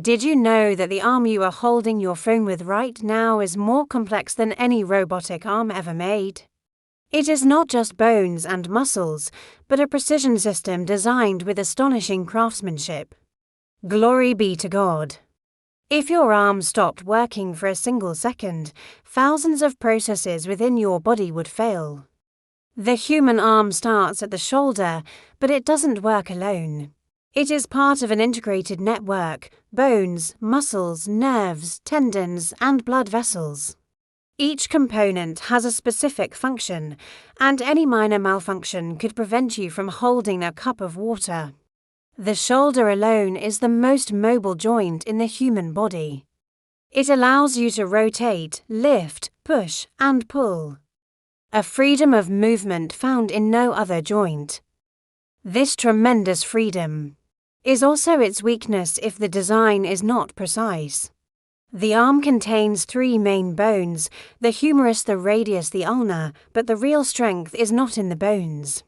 Did you know that the arm you are holding your phone with right now is more complex than any robotic arm ever made? It is not just bones and muscles, but a precision system designed with astonishing craftsmanship. Glory be to God. If your arm stopped working for a single second, thousands of processes within your body would fail. The human arm starts at the shoulder, but it doesn't work alone. It is part of an integrated network: bones, muscles, nerves, tendons, and blood vessels. Each component has a specific function, and any minor malfunction could prevent you from holding a cup of water. The shoulder alone is the most mobile joint in the human body. It allows you to rotate, lift, push, and pull. A freedom of movement found in no other joint. This tremendous freedom is also its weakness if the design is not precise. The arm contains 3 main bones, the humerus, the radius, the ulna, but the real strength is not in the bones,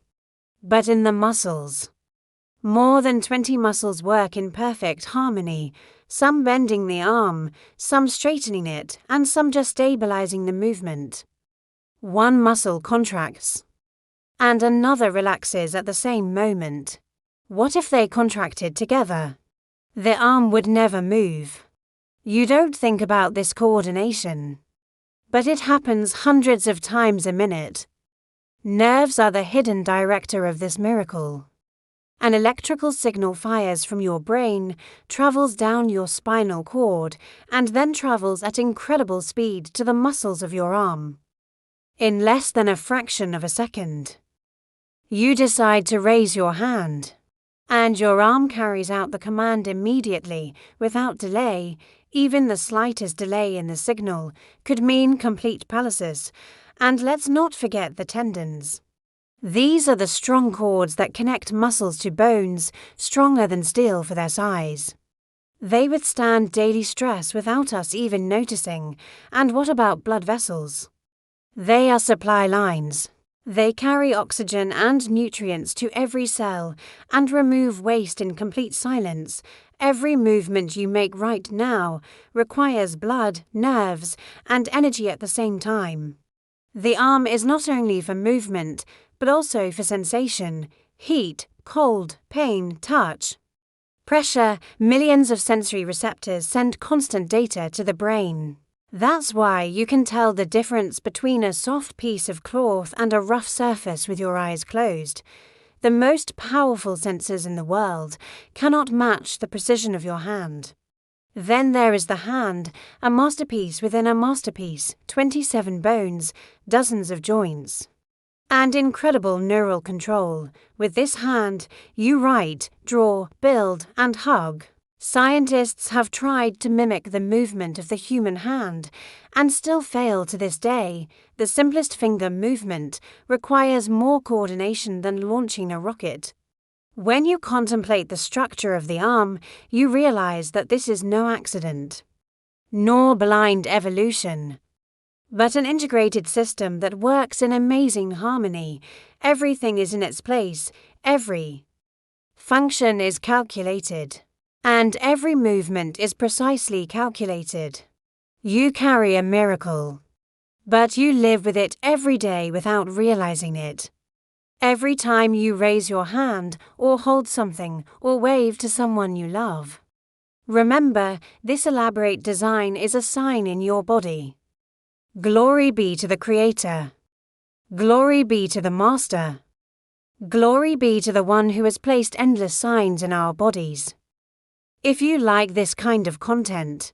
but in the muscles. More than 20 muscles work in perfect harmony, some bending the arm, some straightening it, and some just stabilizing the movement. One muscle contracts, and another relaxes at the same moment. What if they contracted together? The arm would never move. You don't think about this coordination, but it happens hundreds of times a minute. Nerves are the hidden director of this miracle. An electrical signal fires from your brain, travels down your spinal cord, and then travels at incredible speed to the muscles of your arm. In less than a fraction of a second, you decide to raise your hand, and your arm carries out the command immediately, without delay. Even the slightest delay in the signal could mean complete paralysis, and let's not forget the tendons. These are the strong cords that connect muscles to bones, stronger than steel for their size. They withstand daily stress without us even noticing. And what about blood vessels? They are supply lines. They carry oxygen and nutrients to every cell and remove waste in complete silence. Every movement you make right now requires blood, nerves, and energy at the same time. The arm is not only for movement, but also for sensation: heat, cold, pain, touch, pressure. Millions of sensory receptors send constant data to the brain. That's why you can tell the difference between a soft piece of cloth and a rough surface with your eyes closed. The most powerful sensors in the world cannot match the precision of your hand. Then there is the hand, a masterpiece within a masterpiece: 27 bones, dozens of joints, and incredible neural control. With this hand, you write, draw, build, and hug. Scientists have tried to mimic the movement of the human hand and still fail to this day. The simplest finger movement requires more coordination than launching a rocket. When you contemplate the structure of the arm, you realize that this is no accident, nor blind evolution, but an integrated system that works in amazing harmony. Everything is in its place, every function is calculated, and every movement is precisely calculated. You carry a miracle, but you live with it every day without realizing it. Every time you raise your hand, or hold something, or wave to someone you love, remember, this elaborate design is a sign in your body. Glory be to the Creator. Glory be to the Master. Glory be to the one who has placed endless signs in our bodies. If you like this kind of content,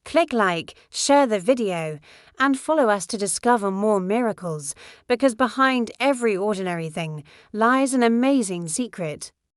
click like, share the video, and follow us to discover more miracles, because behind every ordinary thing lies an amazing secret.